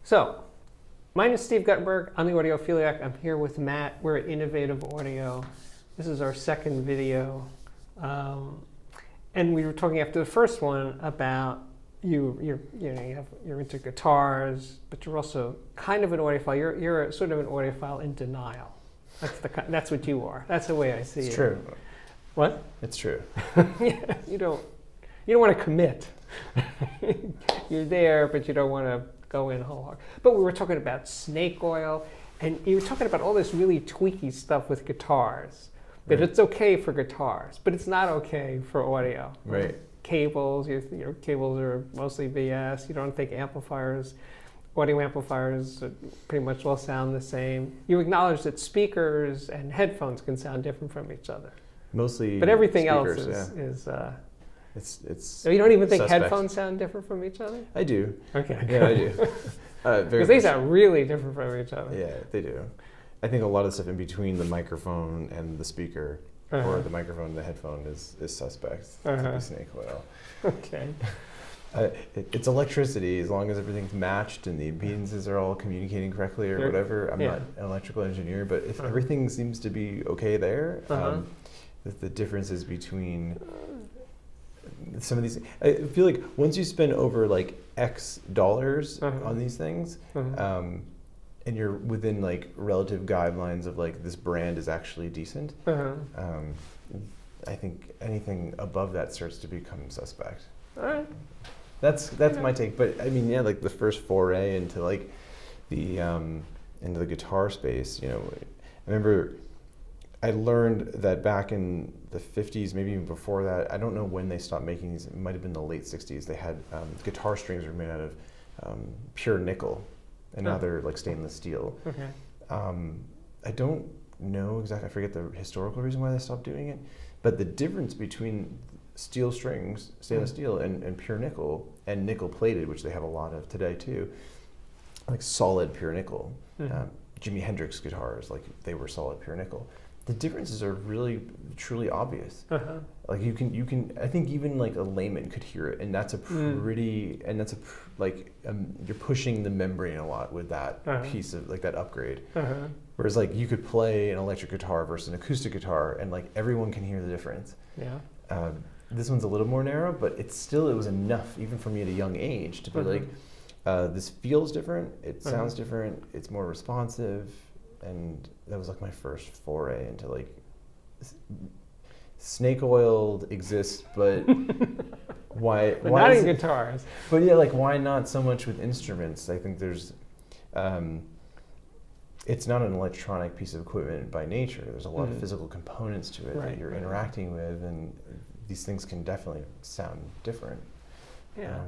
So, my name is Steve Guttenberg. I'm the audiophiliac. I'm here with Matt. We're at Innovative Audio. This is our second video. And we were talking after the first one about you're into guitars, but you're also kind of an audiophile. You're sort of an audiophile in denial. That's what you are. That's the way I see it. It's true. What? It's true. Yeah, you don't want to commit. You're there, but you don't want to go in whole hog. But we were talking about snake oil, and you were talking about all this really tweaky stuff with guitars. That Right. it's okay for guitars, but it's not okay for audio. Right. Cables, your cables are mostly BS. You don't think audio amplifiers pretty much all sound the same. You acknowledge that speakers and headphones can sound different from each other. Mostly. But everything speakers, else yeah. is It's. so you don't even think suspect. headphones sound different from each other? I do. Okay. Yeah, I do. Very Because they much. sound really different from each other. Yeah, they do. I think a lot of stuff in between the microphone and the speaker, or the microphone and the headphone, is suspect. To be snake oil. Okay. It's electricity, as long as everything's matched and the impedances are all communicating correctly or whatever. I'm not an electrical engineer, but if everything seems to be okay there, the differences between some of these, I feel like once you spend over like X dollars on these things, and you're within like relative guidelines of like this brand is actually decent, I think anything above that starts to become suspect. All right. That's my take. But I mean, yeah, like the first foray into like the into the guitar space, I remember I learned that back in the 50s, maybe even before that, I don't know when they stopped making these. It might have been the late 60s. They had guitar strings were made out of pure nickel, and now they're like stainless steel. Okay. I don't know exactly. I forget the historical reason why they stopped doing it, but the difference between steel strings, stainless steel, and pure nickel, and nickel plated, which they have a lot of today too, like solid pure nickel. Jimi Hendrix guitars, like they were solid pure nickel. The differences are really, truly obvious. Like you can. I think even like a layman could hear it, and that's a pretty, and that's you're pushing the membrane a lot with that piece of like that upgrade. Whereas like you could play an electric guitar versus an acoustic guitar, and like everyone can hear the difference. Yeah. This one's a little more narrow, but it was enough, even for me at a young age, to be like, this feels different, it sounds different, it's more responsive, and that was like my first foray into like, snake oil exists, but why? But why not is in it, guitars. But yeah, like why not so much with instruments? I think there's, it's not an electronic piece of equipment by nature. There's a lot of physical components to it that you're interacting with, and these things can definitely sound different. Yeah.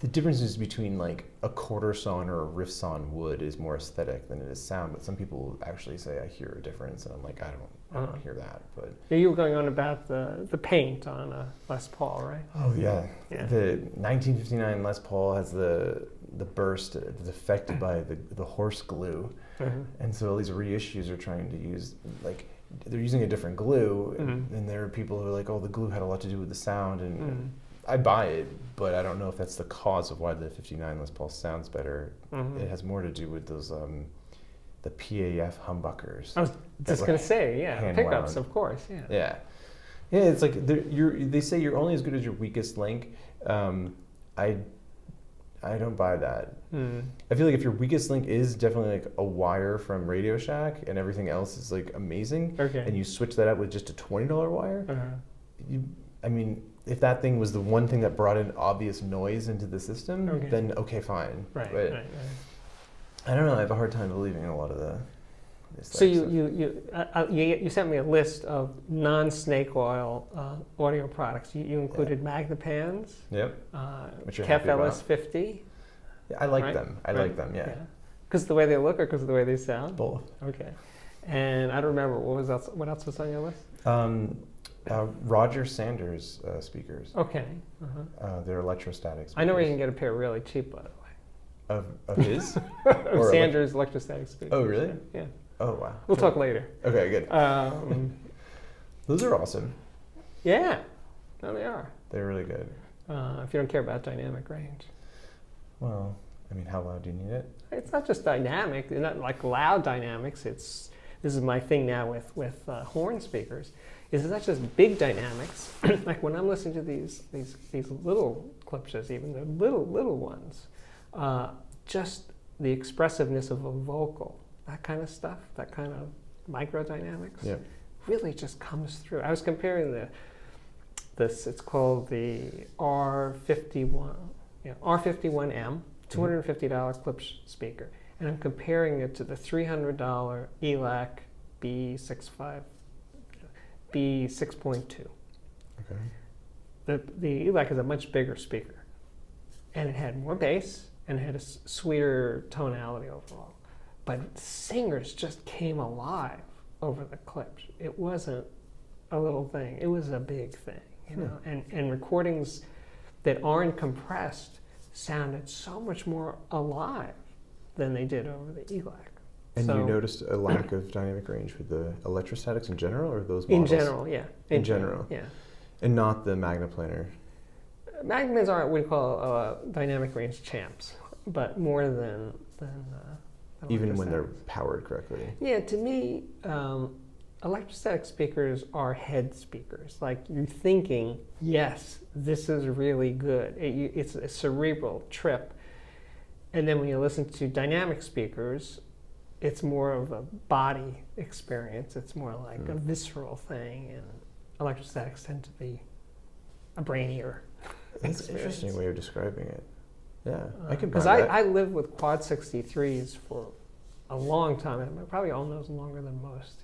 The differences between like a quarter sawn or a riff sawn wood is more aesthetic than it is sound, but some people actually say I hear a difference, and I'm like, I don't hear that. But Yeah, you were going on about the paint on a Les Paul, right? oh yeah. Yeah. The 1959 Les Paul has the burst that's affected by the horse glue, and so all these reissues are trying to use like they're using a different glue, and there are people who are like, oh, the glue had a lot to do with the sound, and I buy it, but I don't know if that's the cause of why the 59 Les Paul sounds better. It has more to do with those the PAF humbuckers. I was just going to say, hand pickups, wound. of course, Yeah. It's like they say you're only as good as your weakest link. I don't buy that. I feel like if your weakest link is definitely like a wire from Radio Shack and everything else is like amazing, and you switch that out with just a $20 wire, I mean, if that thing was the one thing that brought in obvious noise into the system, then okay, fine. Right. I don't know. I have a hard time believing in a lot of this. So you sent me a list of non-snake oil audio products. You included Magnepans. Yep. Which you're Kef happy about. LS50. Yeah, I like them. I like them. Yeah. Because of the way they look, or because of the way they sound? Both. Okay. And I don't remember what else was on your list. Roger Sanders speakers. Okay. They're electrostatic speakers. I know where you can get a pair really cheap, by the way. Of his? Of Sanders electrostatic speakers. Oh, really? Yeah. Oh, wow. We'll talk later. Okay, good. Those are awesome. Yeah. No, they are. They're really good. If you don't care about dynamic range. Well, I mean, how loud do you need it? It's not just dynamic, not like loud dynamics. This is my thing now with horn speakers. It's not just big dynamics. Like when I'm listening to these little clipses, even the little ones, just the expressiveness of a vocal, that kind of stuff, that kind of microdynamics, really just comes through. I was comparing this. It's called the R51, R51M, $250 clip speaker, and I'm comparing it to the $300 ELAC B6.2. Okay. The ELAC is a much bigger speaker, and it had more bass and it had a sweeter tonality overall. But singers just came alive over the clips. It wasn't a little thing; it was a big thing, you know. And recordings that aren't compressed sounded so much more alive than they did over the ELAC. And you noticed a lack of dynamic range with the electrostatics in general, or those In models? general, yeah. In general? Yeah. And not the Magnaplanar? Magnas aren't what we call dynamic range champs, but more than Even when they're electrostatics. powered correctly? Yeah, to me, electrostatic speakers are head speakers. Like you're thinking, yes, this is really good. It's a cerebral trip. And then when you listen to dynamic speakers, it's more of a body experience. It's more like a visceral thing, and electrostatics tend to be a brainier That's experience. an interesting way of describing it. Yeah, I can buy Because that. I lived with Quad 63s for a long time. I probably owned those longer than most.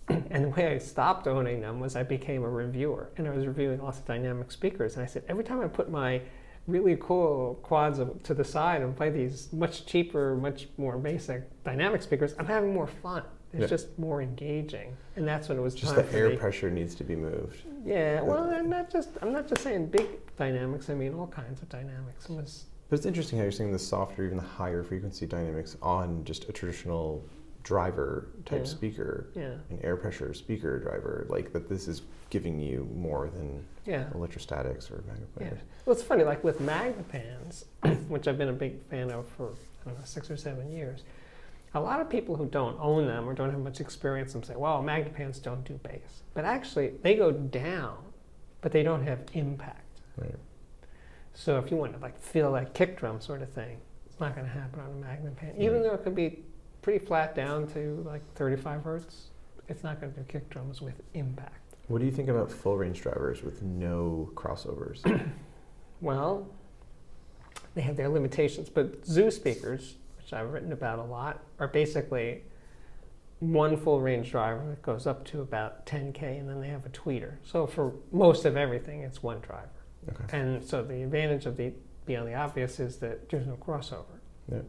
And the way I stopped owning them was I became a reviewer, and I was reviewing lots of dynamic speakers. And I said, every time I put my really cool quads to the side and play these much cheaper, much more basic dynamic speakers, I'm having more fun. It's just more engaging, and that's when it was Just time the for air me. pressure needs to be moved. Yeah, well, I'm not just saying big dynamics. I mean all kinds of dynamics. It was, But it's interesting how you're seeing the softer, even the higher frequency dynamics on just a traditional driver type speaker, an air pressure speaker driver, like that this is giving you more than electrostatics or magnaplanars. Well, it's funny, like with Magnapans, which I've been a big fan of for, I don't know, 6 or 7 years, a lot of people who don't own them or don't have much experience in them say, well, Magnapans don't do bass. But actually, they go down, but they don't have impact. Right. So if you want to like feel that kick drum sort of thing, it's not going to happen on a Magnapan. Even though it could be pretty flat down to like 35 hertz, it's not going to do kick drums with impact. What do you think about full range drivers with no crossovers? Well, they have their limitations, but Zoo speakers, which I've written about a lot, are basically one full range driver that goes up to about 10K, and then they have a tweeter. So for most of everything, it's one driver. Okay. And so the advantage of the Beyond the Obvious is that there's no crossover. Yeah.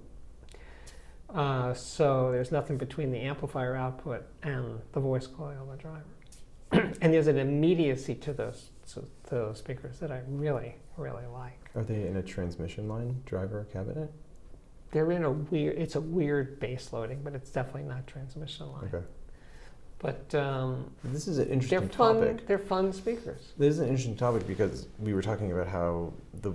So there's nothing between the amplifier output and the voice coil, the driver. And there's an immediacy to those speakers that I really, really like. Are they in a transmission line driver cabinet? They're in it's a weird bass loading, but it's definitely not transmission line. Okay. But this is an interesting they're fun. topic. They're fun speakers. This is an interesting topic because we were talking about how the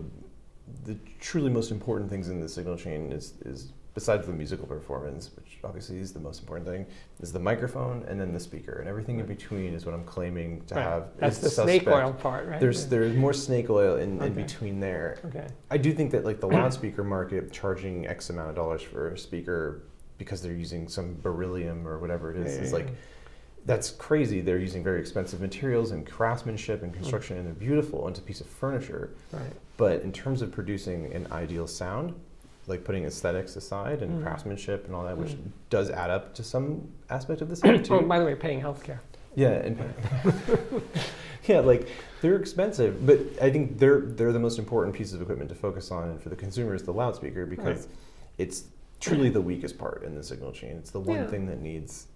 truly most important things in the signal chain is besides the musical performance, which obviously is the most important thing, is the microphone and then the speaker, and everything in between is what I'm claiming to have. That's is the suspect. snake oil part, right? There's more snake oil in between there. Okay. I do think that like the loudspeaker market charging X amount of dollars for a speaker because they're using some beryllium or whatever it is like, that's crazy. They're using very expensive materials and craftsmanship and construction, and they're beautiful, and it's a piece of furniture. Right. But in terms of producing an ideal sound, like putting aesthetics aside and craftsmanship and all that, which does add up to some aspect of the sound too. Oh, by the way, paying healthcare. Yeah, and yeah, like they're expensive, but I think they're the most important piece of equipment to focus on, and for the consumer is the loudspeaker because it's truly the weakest part in the signal chain. It's the one thing that needs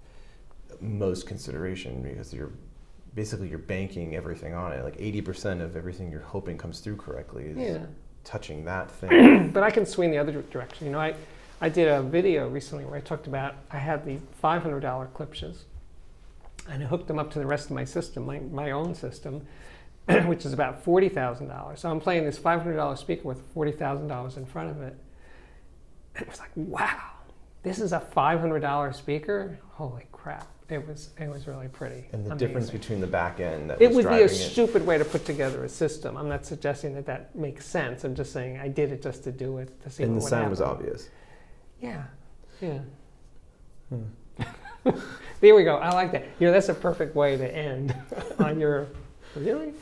most consideration because you're banking everything on it. Like 80% of everything you're hoping comes through correctly is touching that thing. But I can swing the other direction. You know, I did a video recently where I talked about I had these $500 clipshes, and I hooked them up to the rest of my system, my own system, which is about $40,000. So I'm playing this $500 speaker with $40,000 in front of it. wow, this is a $500 speaker? Holy crap. It was really pretty. And the amazing. difference between the back end that It was would be driving a it. stupid way to put together a system. I'm not suggesting that that makes sense. I'm just saying I did it just to do it, to see And what the would sound was happen. obvious. Yeah, yeah. Hmm. There we go. I like that. That's a perfect way to end on your, really?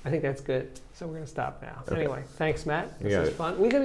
I think that's good. So we're going to stop now. Okay. Anyway, thanks, Matt. You This got is it. fun. We got to do